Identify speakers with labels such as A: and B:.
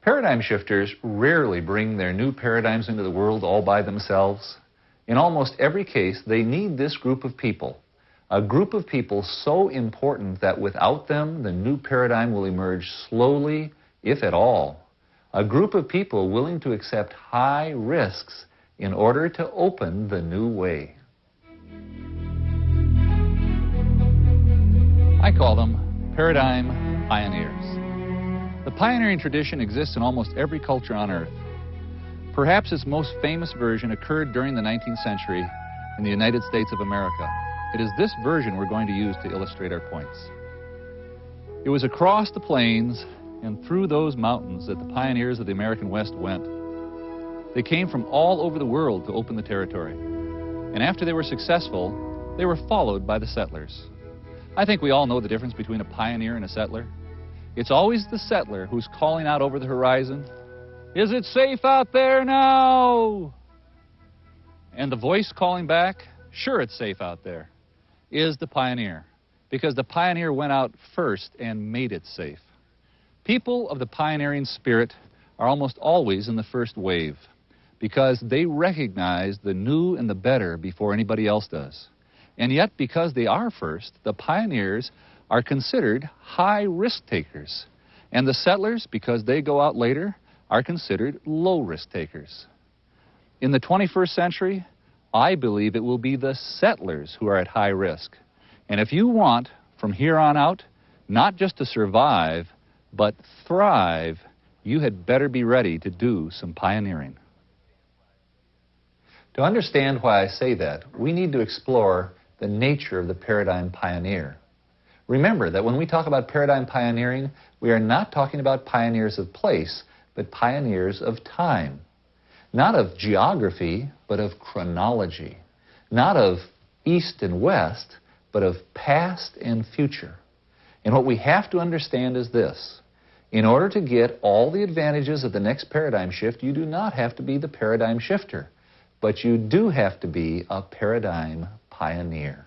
A: Paradigm shifters rarely bring their new paradigms into the world all by themselves. In almost every case, they need this group of people. A group of people so important that without them, the new paradigm will emerge slowly, if at all. A group of people willing to accept high risks in order to open the new way. I call them Paradigm Pioneers. The pioneering tradition exists in almost every culture on Earth. Perhaps its most famous version occurred during the 19th century in the United States of America. It is this version we're going to use to illustrate our points. It was across the plains and through those mountains that the pioneers of the American West went. They came from all over the world to open the territory. And after they were successful, they were followed by the settlers. I think we all know the difference between a pioneer and a settler. It's always the settler who's calling out over the horizon, "Is it safe out there now?" And the voice calling back, "Sure, it's safe out there," is the pioneer, because the pioneer went out first and made it safe. People of the pioneering spirit are almost always in the first wave because they recognize the new and the better before anybody else does. And yet, because they are first, the pioneers are considered high risk takers. And the settlers, because they go out later, are considered low risk takers. In the 21st century, I believe it will be the settlers who are at high risk. And if you want, from here on out, not just to survive, but thrive, you had better be ready to do some pioneering. To understand why I say that, we need to explore the nature of the paradigm pioneer. Remember that when we talk about paradigm pioneering, we are not talking about pioneers of place, but pioneers of time. Not of geography, but of chronology. Not of east and west, but of past and future. And what we have to understand is this. In order to get all the advantages of the next paradigm shift, you do not have to be the paradigm shifter, but you do have to be a paradigm pioneer.